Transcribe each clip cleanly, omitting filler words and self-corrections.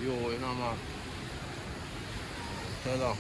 有那么知道。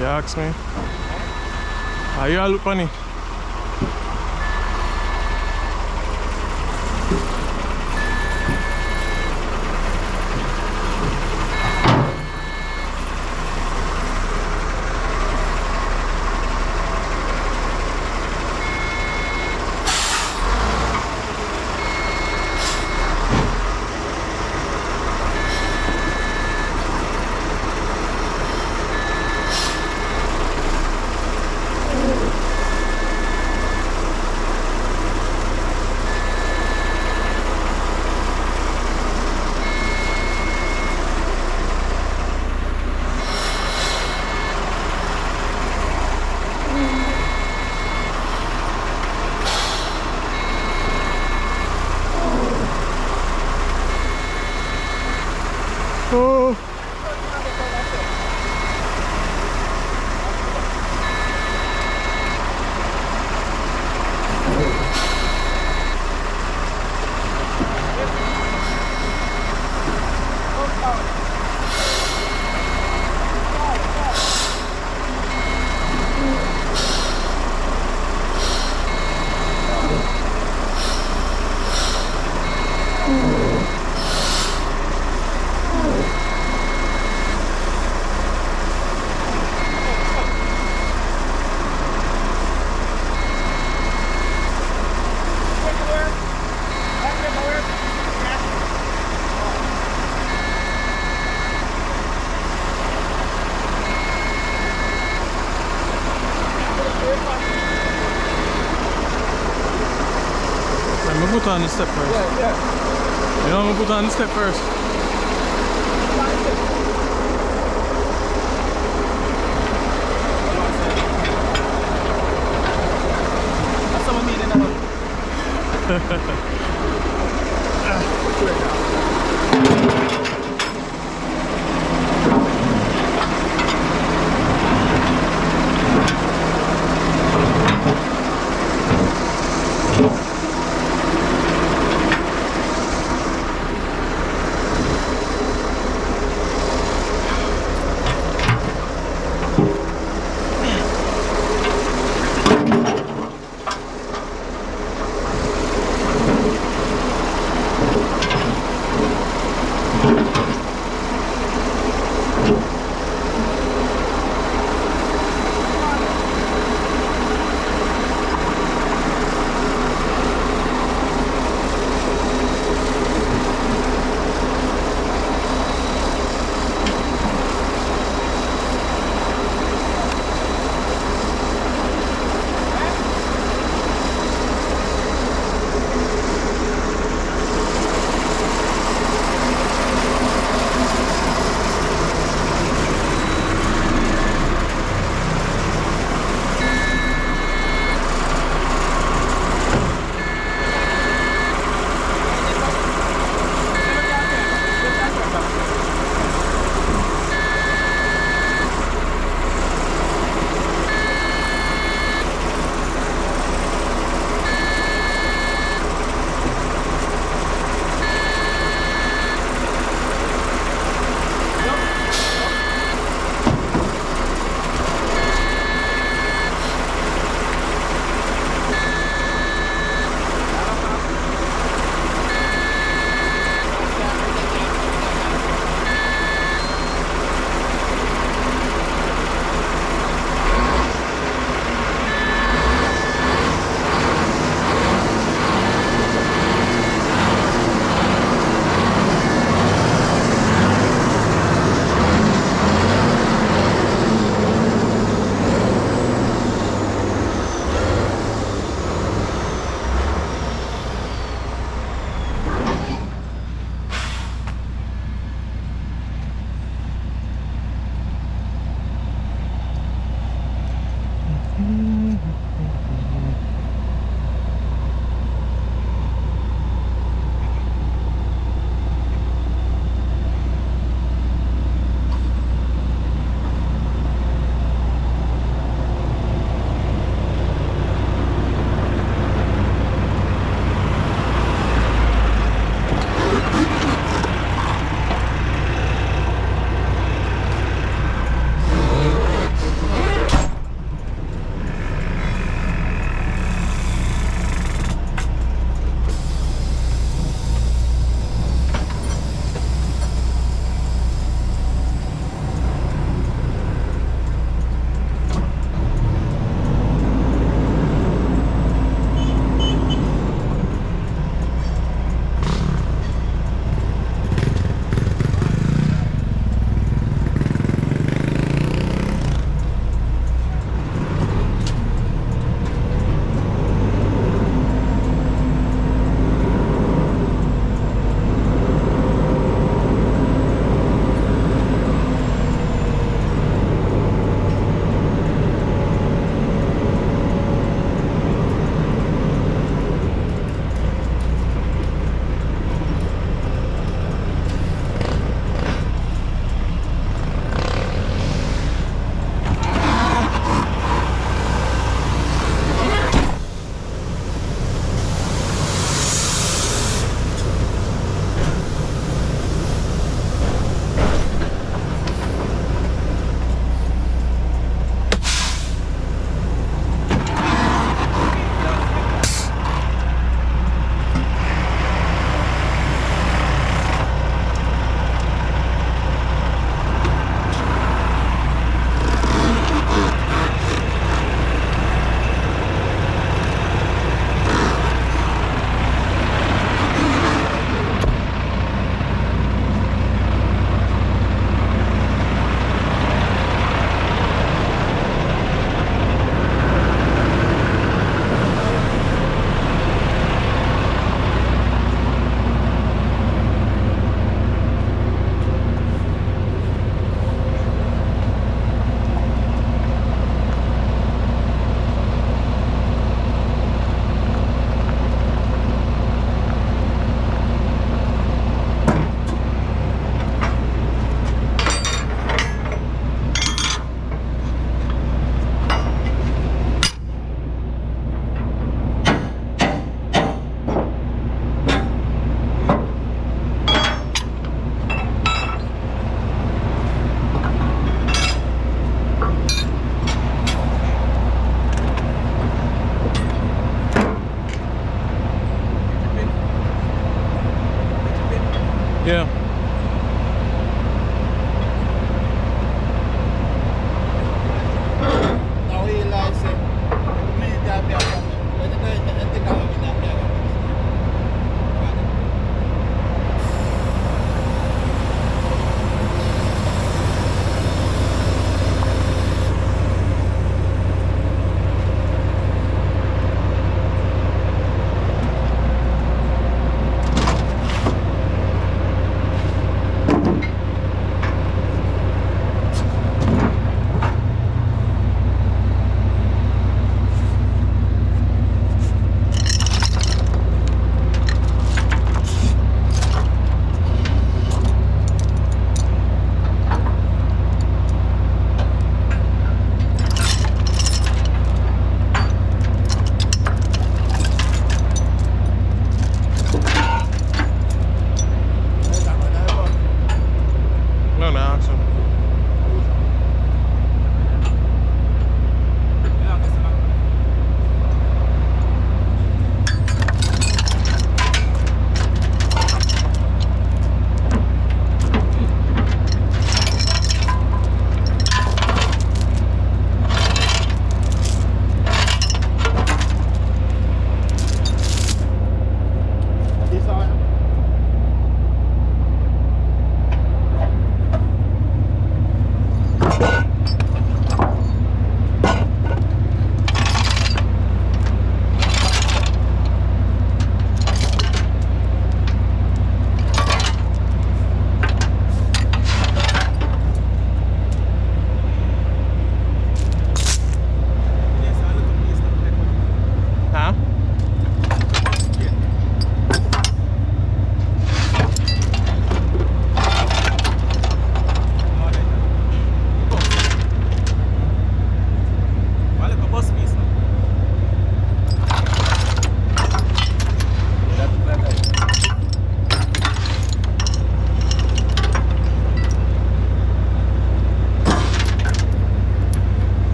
Yaks man. Ayah lupa nih. put on the step first. Yeah. You know, I'm gonna put on the step first. That's what I mean in Yeah. Now he realize me that we are when the government that we are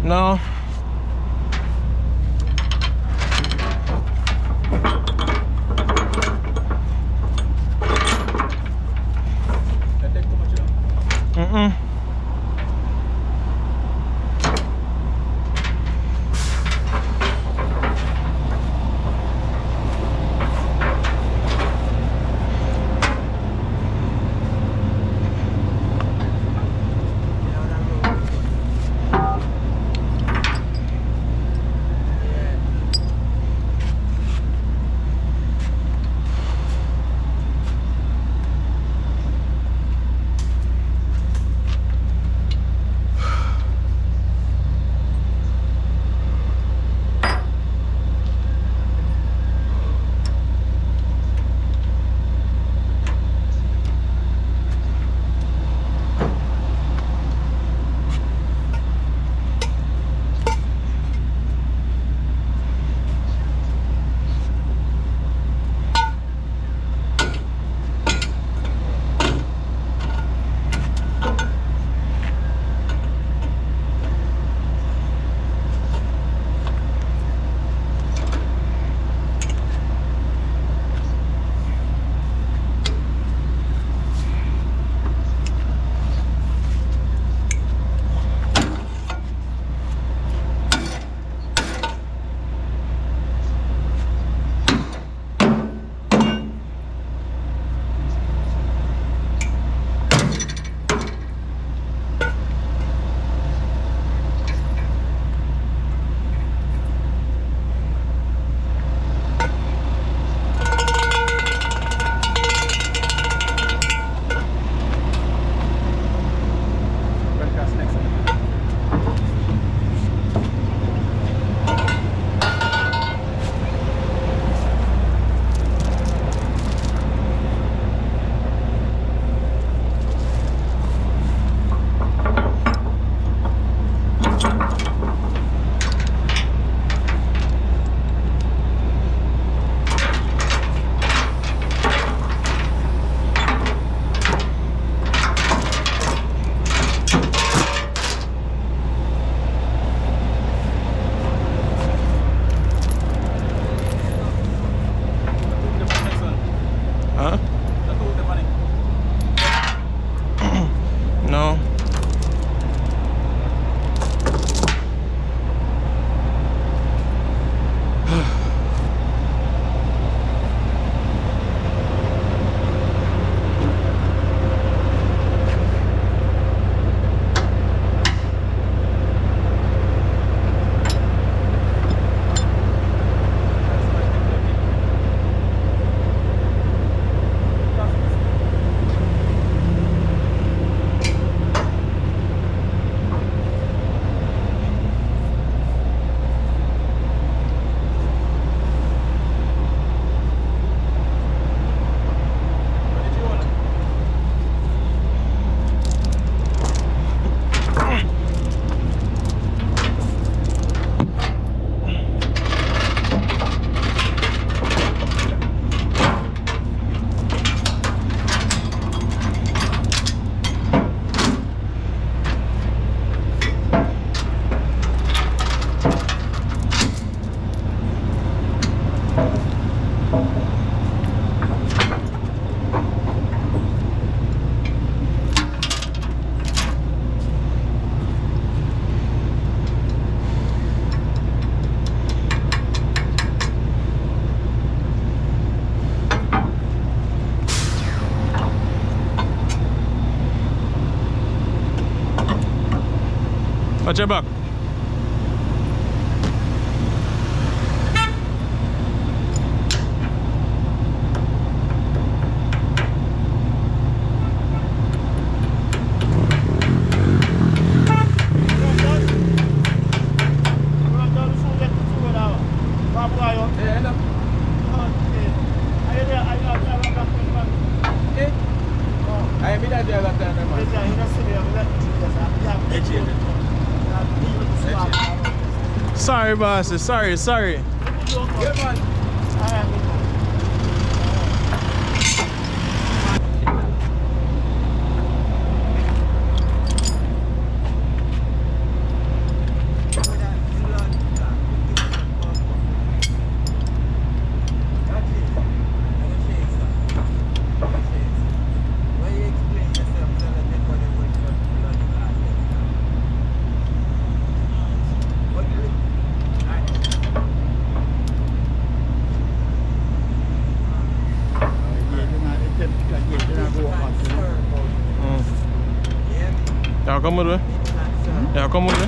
No. That take too much, you know? Mm-mm. Huh? No. Watch your back. Sorry, boss. Sorry. Yeah, man. Yeah, come with me. Yeah, come with me.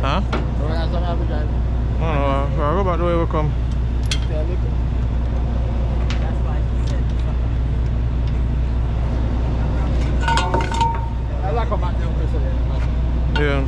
Huh? No, I'll go back the way we come. Yeah.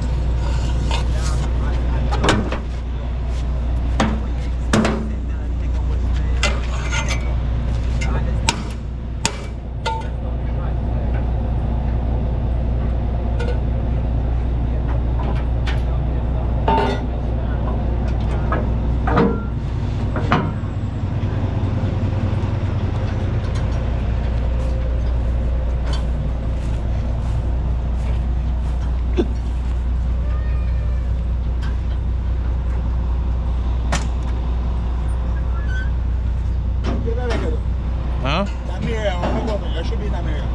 Huh? You should be in America.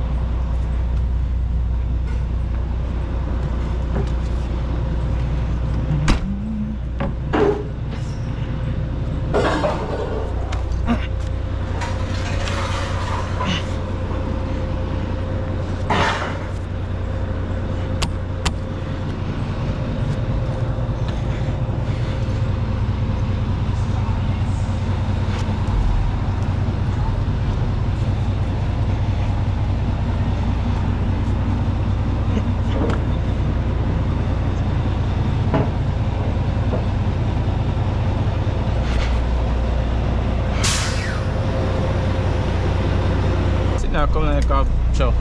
Now come like a show.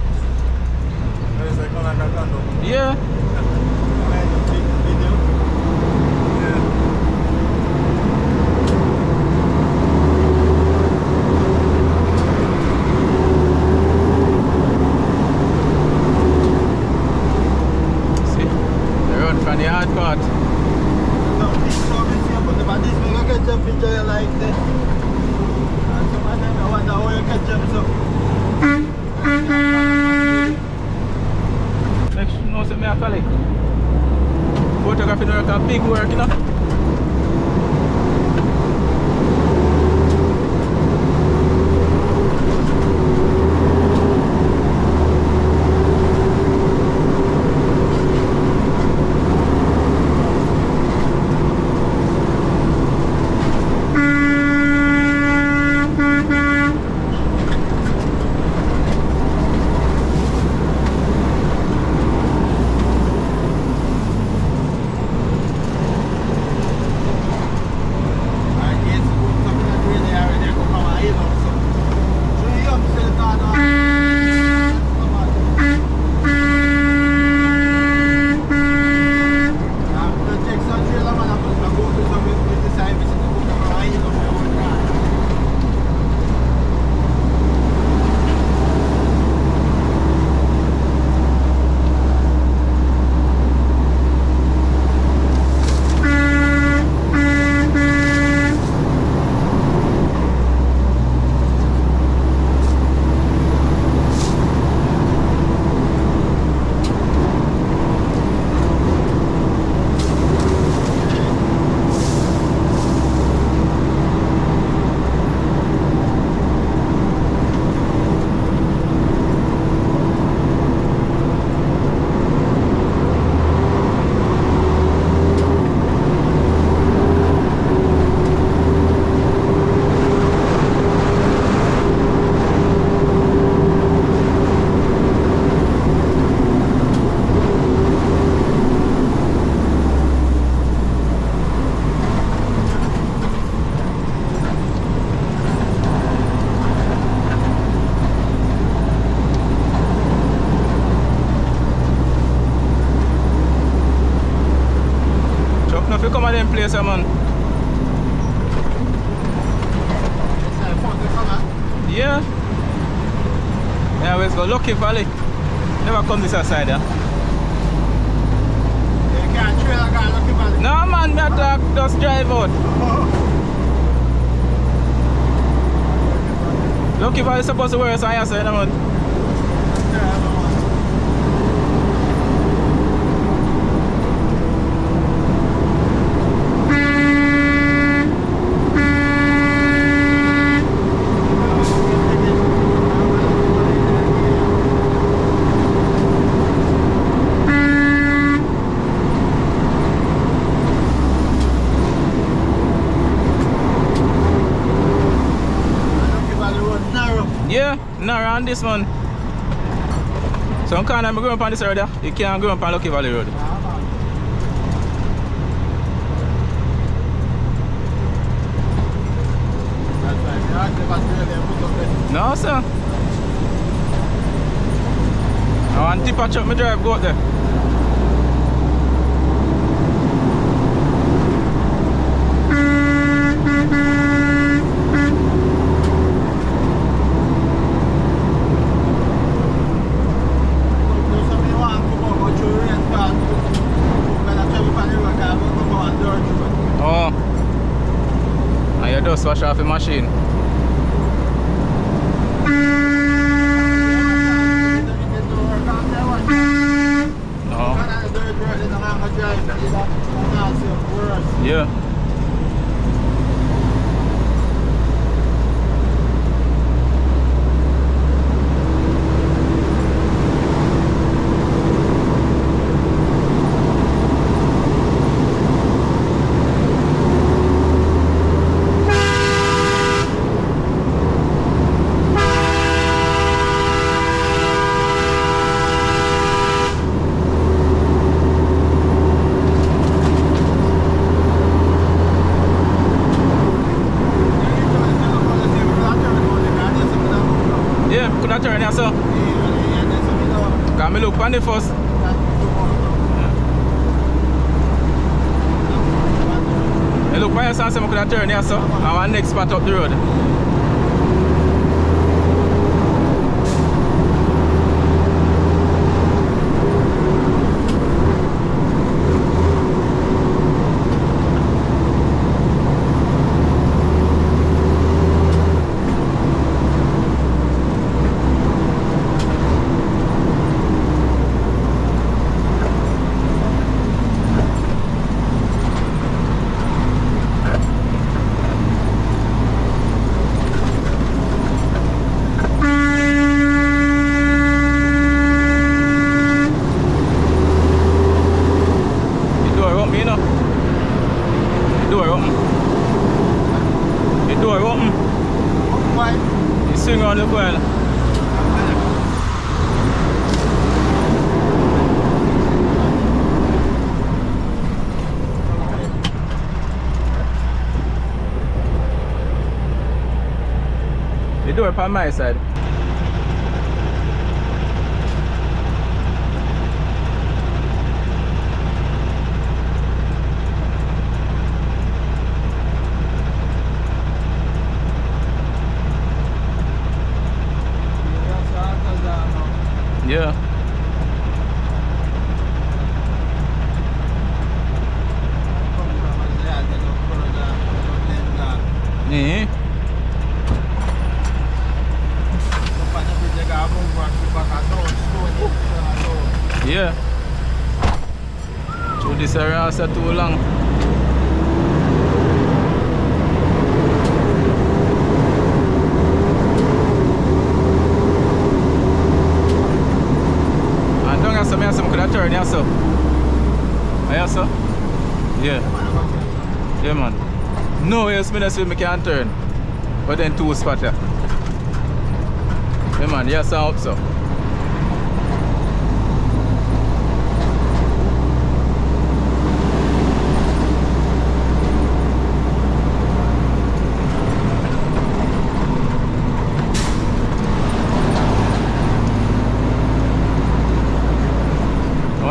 Yeah. See, the road from the hard part. Next, you know, say me a colleague. Photography work a big work, you know. You come at them place, man. Yeah. Yeah, always go Lucky Valley. Never come this side, yeah. You can't trail like a Lucky Valley. No, man, me talk, just drive out. Lucky Valley supposed to wear a sign, so you know, man. Yeah, not around this one. Some kind of going up on this road, yeah. You can't go up on Lucky Valley Road. No, sir. I want tipper truck me drive go out there. Oh. And you just wash off the machine. Yeah. Could I turn here, sir? Can I look on the first? I look for your son, so I could turn here, sir. I want next spot up the road. Swing around the corner. The door on my side. Yeah. Yeah. Yeah. Through this area is too long. Could I turn here, sir? Here, sir? Yeah. Yeah, man. No, yes, me can't turn. But then two spots here. Yeah, man. Yes, I'm up, sir.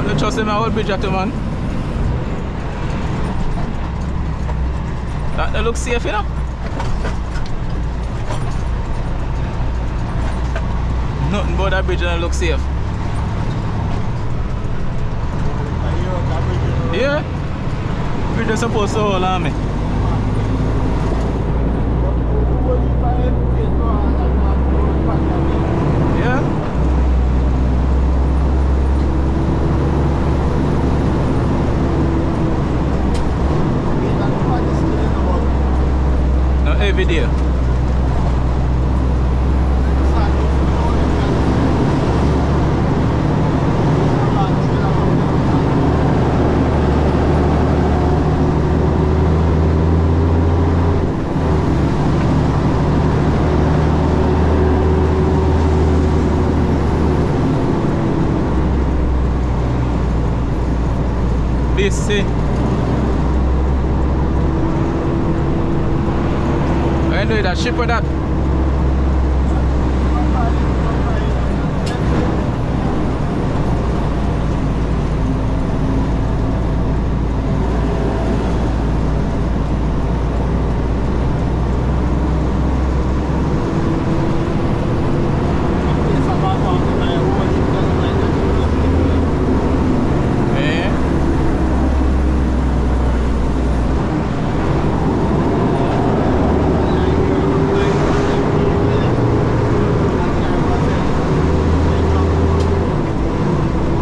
Don't trust him, I will bridge at him, man. That looks safe, you know? Nothing but that bridge and it looks safe. Yeah? Bridge is supposed to hold on me. Yeah? Every day. Lissy. I know that ship with that. Eh?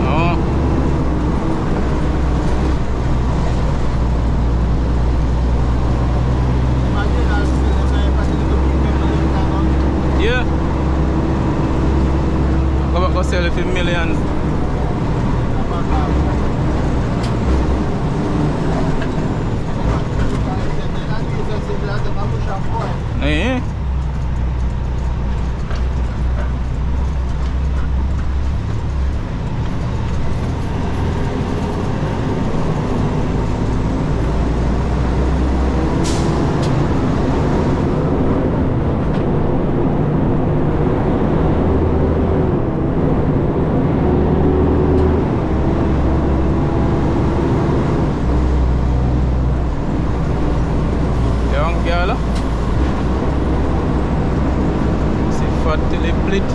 Oh. Yeah. Go sell it for millions. Eh? Young girl. C'est fat les plate.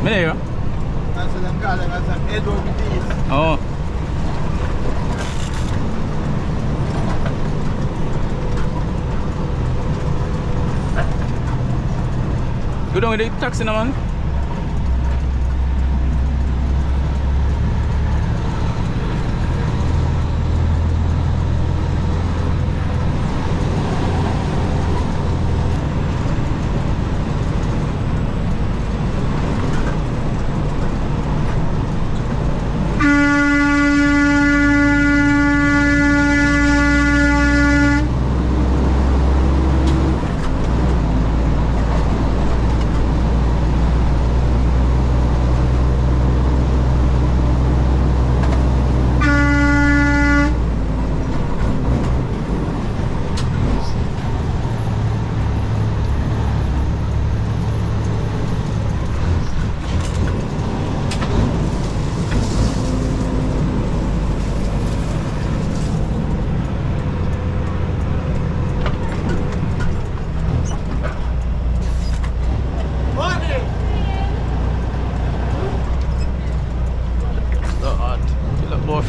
Mineiro? Oh. Go down with the taxi now, man.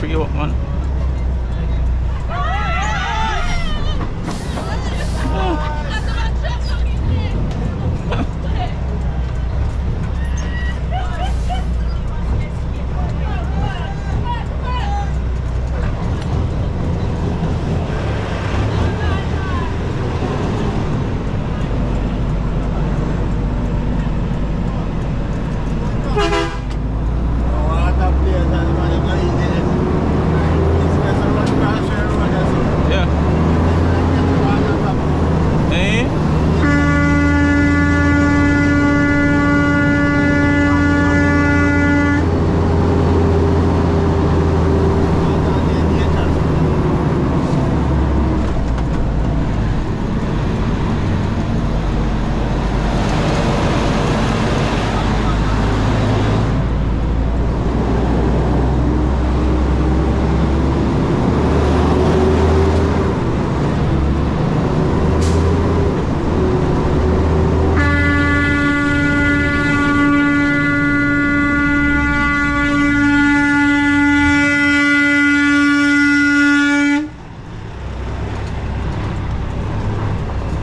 free up, man. Yeah. Eh?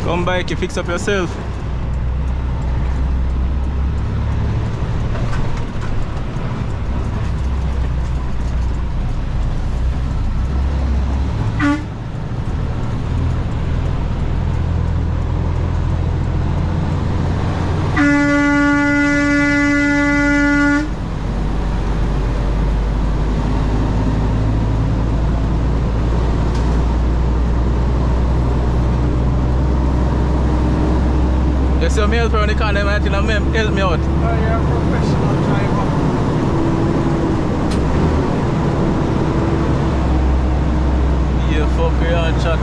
Come bike, you fix up yourself. You see me help around the corner, I think help me out. Oh, you're a professional driver. Yeah, fuck you on chat.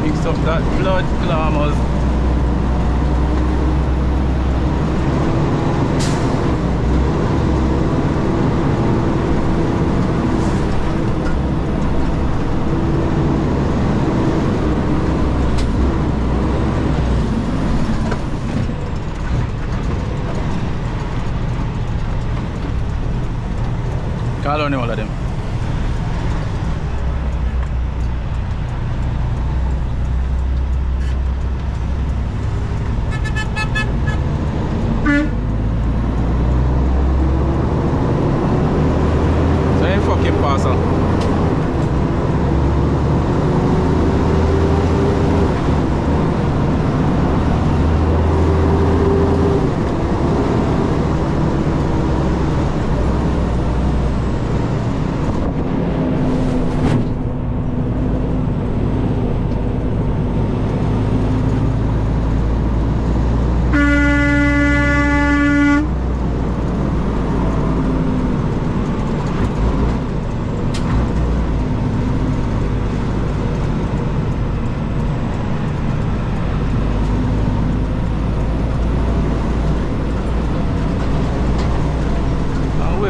Mix up that blood glamours. Call on all of them. So you fucking parcel.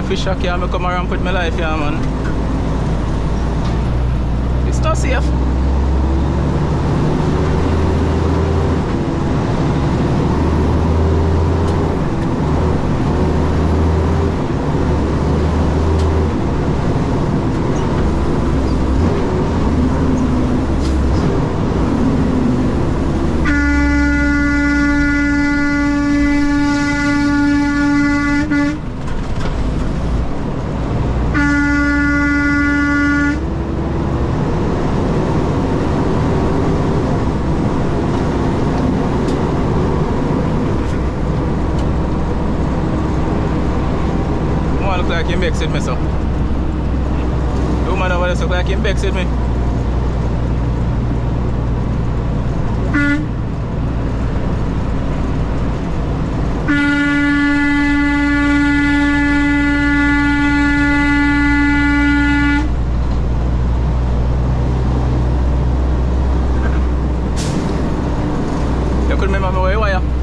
Fish shack here, I come around with my life here, man. It's not safe. Look like he makes it mess up. The woman over there just look like him vexed with me. You could remember where you were?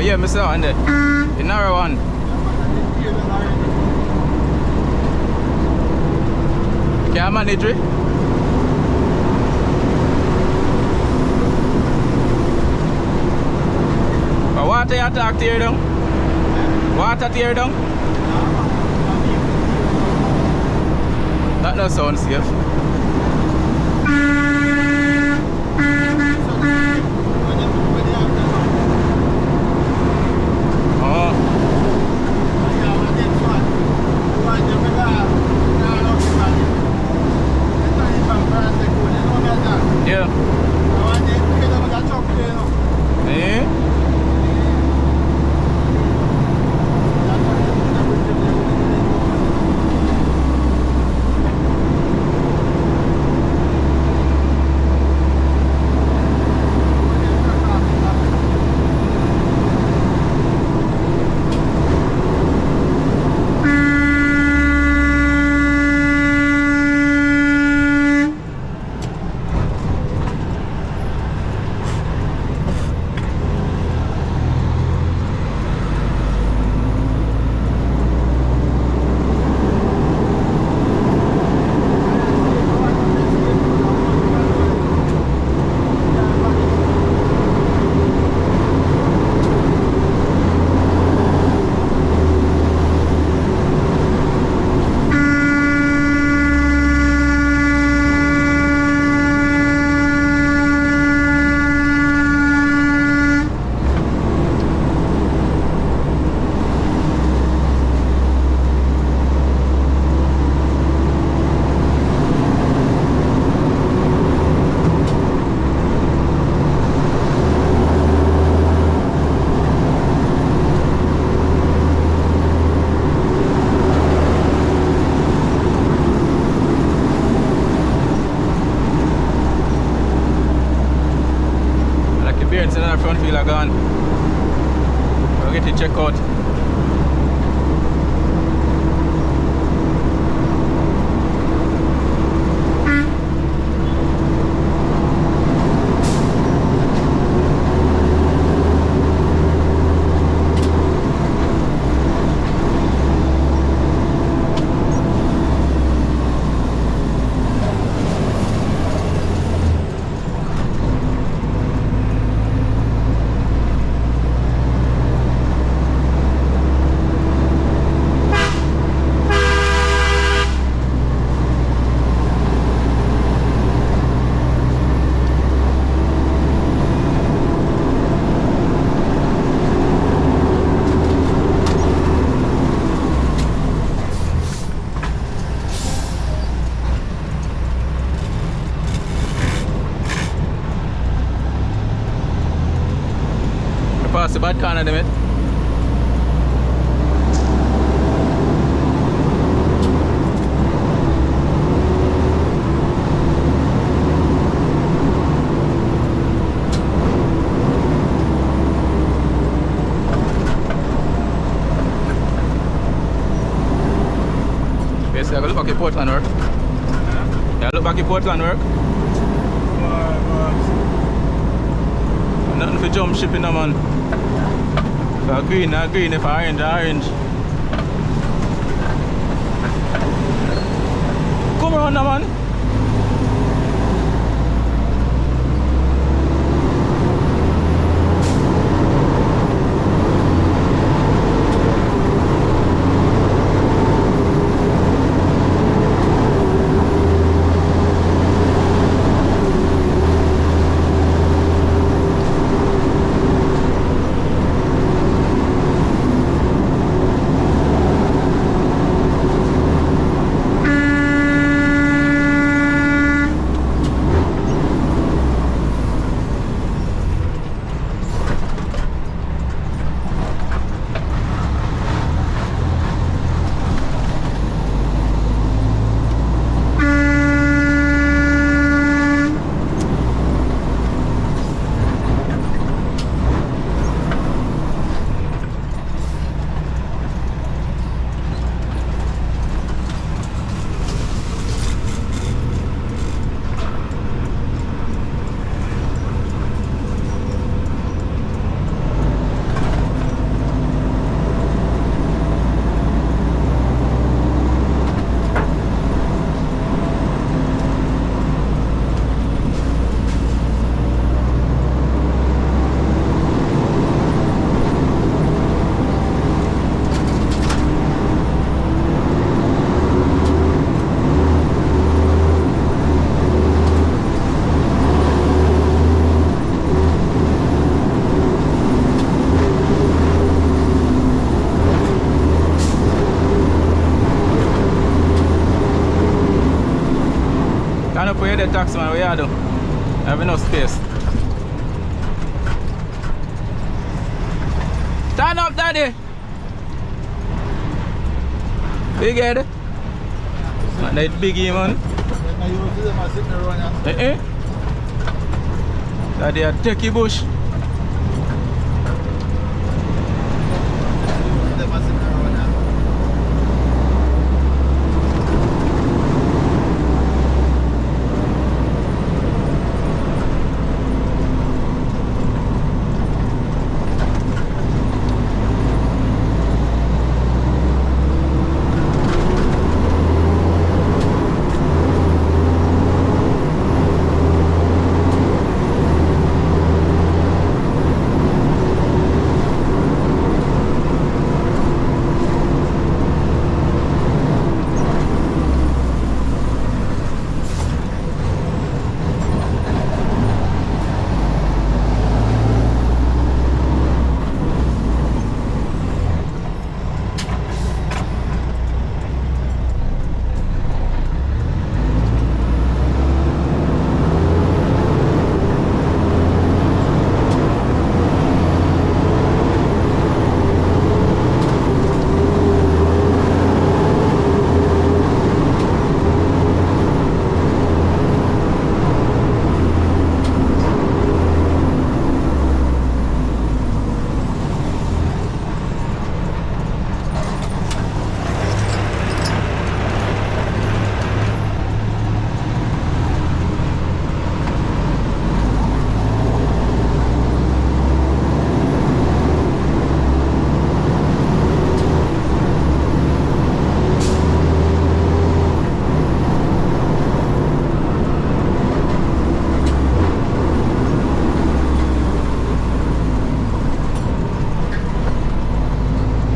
yeah, Mr. On there. The narrow one. Yeah, mandatory. But water you talk tear down? Water tear down? That does sound safe. Oh. Yeah. Eh? Bearings in the front wheel are gone. We'll get it checked out. Pass the bad corner, them it. Yes, I look back at Portland work. Yeah, look back at Portland work. Nothing for jump shipping, no man. Green, if orange, orange. Come around now, man. where the taxi man, where you do? I have enough space. Stand up, daddy! Big head. Man, that biggie, man. When I use them, I sit there around. Daddy, a techie bush.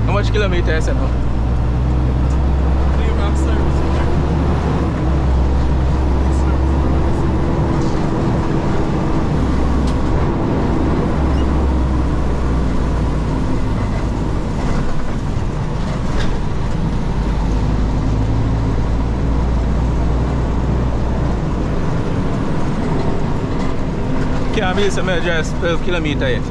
How much kilometers now? Leave back service. Can't be some address 12 kilometers yet.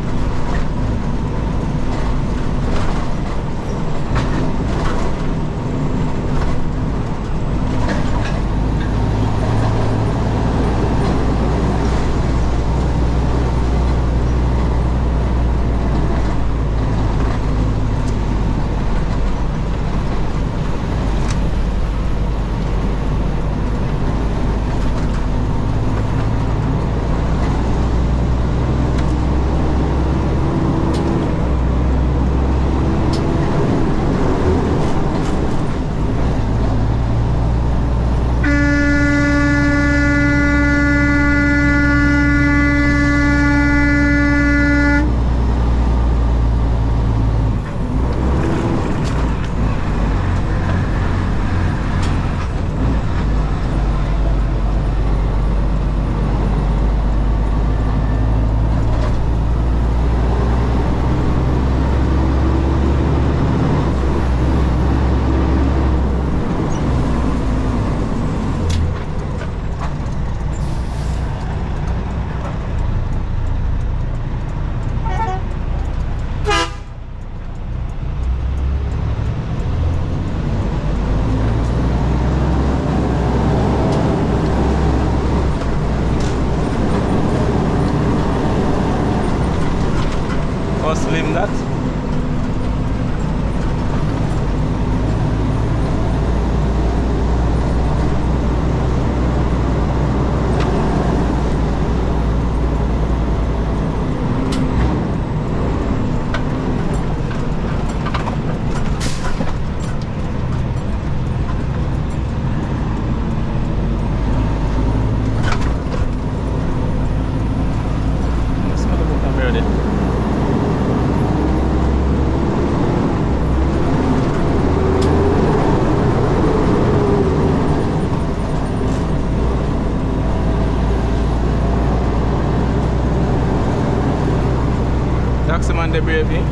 How slim that? Taximan the Bravey.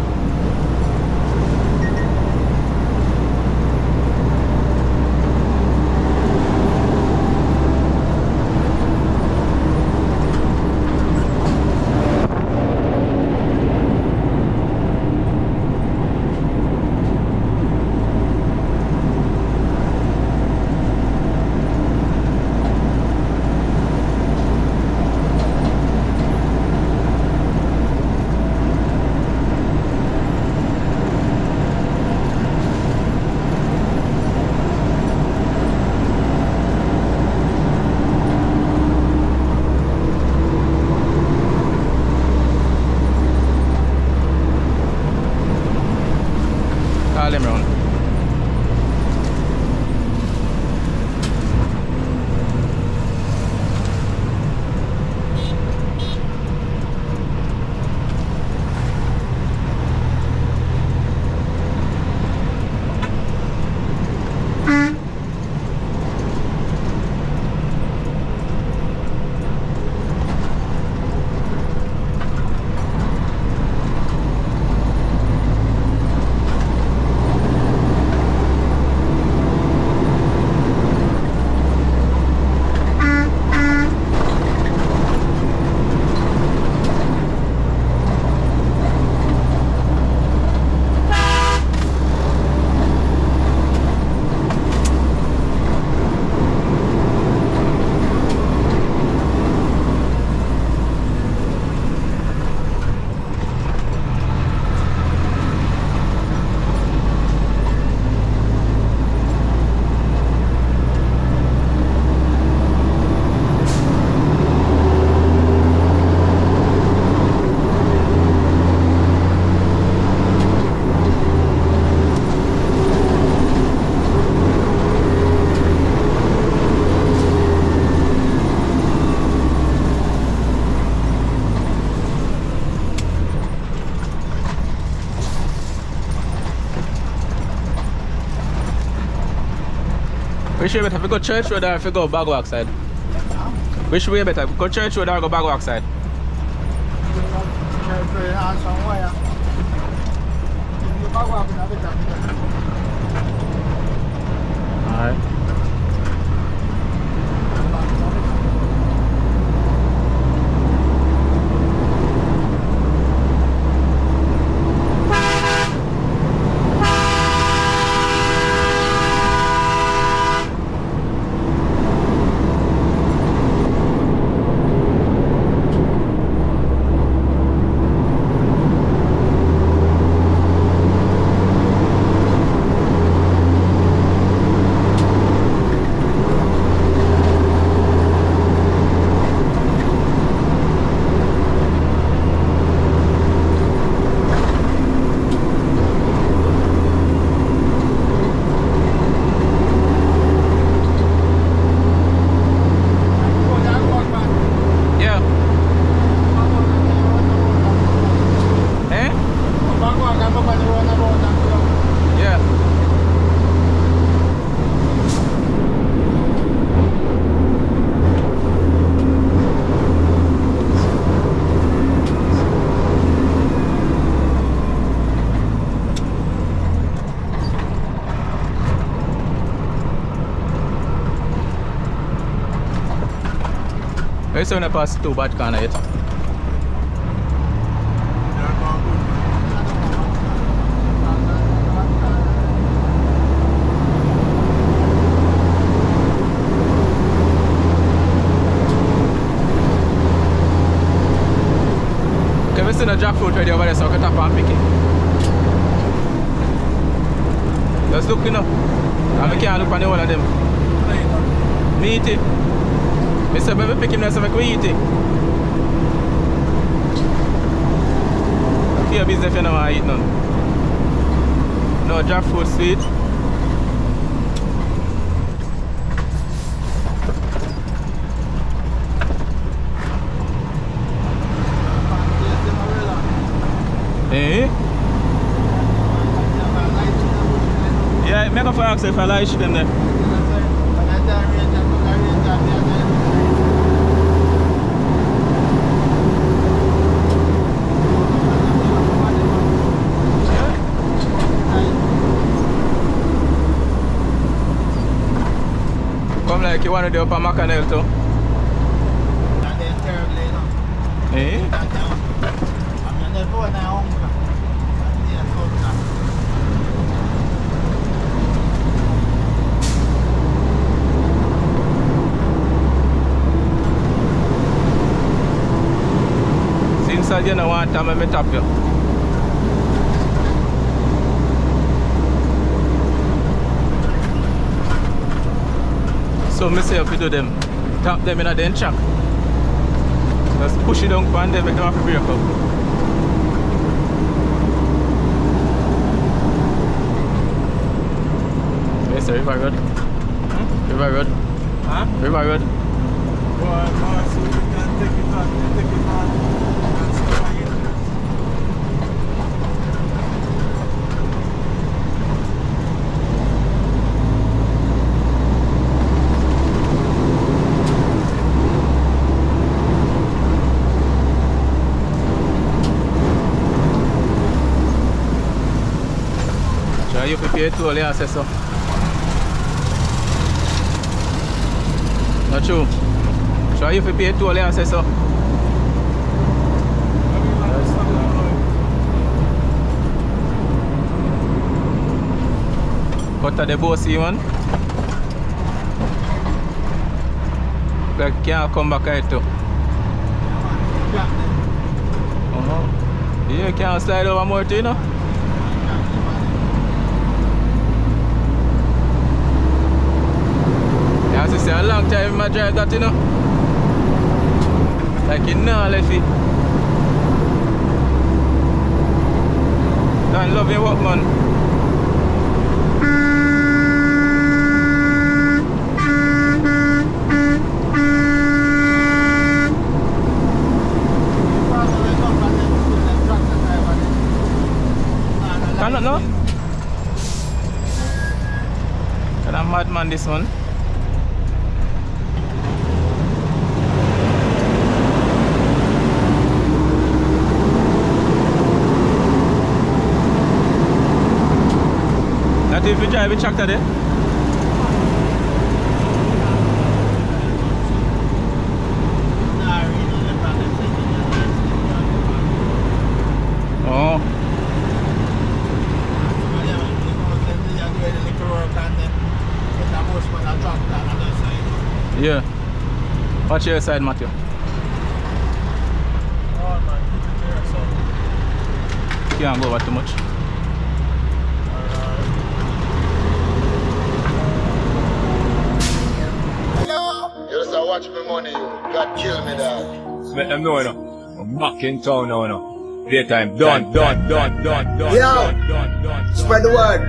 Which way better? If we go Church Road or if we go Bagwalk side? Which way better? Go Church Road or go Bagwalk side? Alright. Yeah. Eh? Yeah. Where's when I pass two bad corner yet? Okay, we see the jackfruit ready over there, so I can tap and pick it. Just look, you know. And I can't look on the one of them. Me eat it. I said, maybe pick him there so I can eat it. Your business if you don't want to eat none. No jackfruit sweet. Eh? Yeah, make a fire ask if I like shit in there. Come like you want to do up a Macanel too? Eh? Since I didn't want to, I'm tap you. So I say if you do them, tap them in a den chuck. Just push it down and then make them have to break up. Yes, sir, River Road. River Road. Huh? River Road. Boy, so you can take it on, and so on it. Try you prepare to all your access. Not true. Try you prepare to all your access. Cut the bossy one. Like can't come back here too. You can't slide over more too, you know? As I say, a long time I drive that, you know. Like you know, left it. Don't love your work, man. Cannot know? Kind of madman this one. Matthew, if you drive a tractor there? Oh. Yeah. Watch your side, Matthew. Oh man, keep it there, so. Can't go over too much. You just watch me money, you. God kill me, dog. Let them know, you know. I'm back in town now, you know. Daytime, done. Yo, spread the word.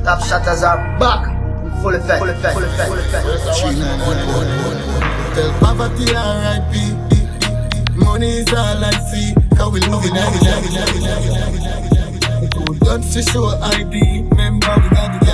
Top shutters are back. In full effect. You just watch me money. Tell poverty R.I.P. Money is all I see. Cause we living every. Don't for sure ID. Remember we got the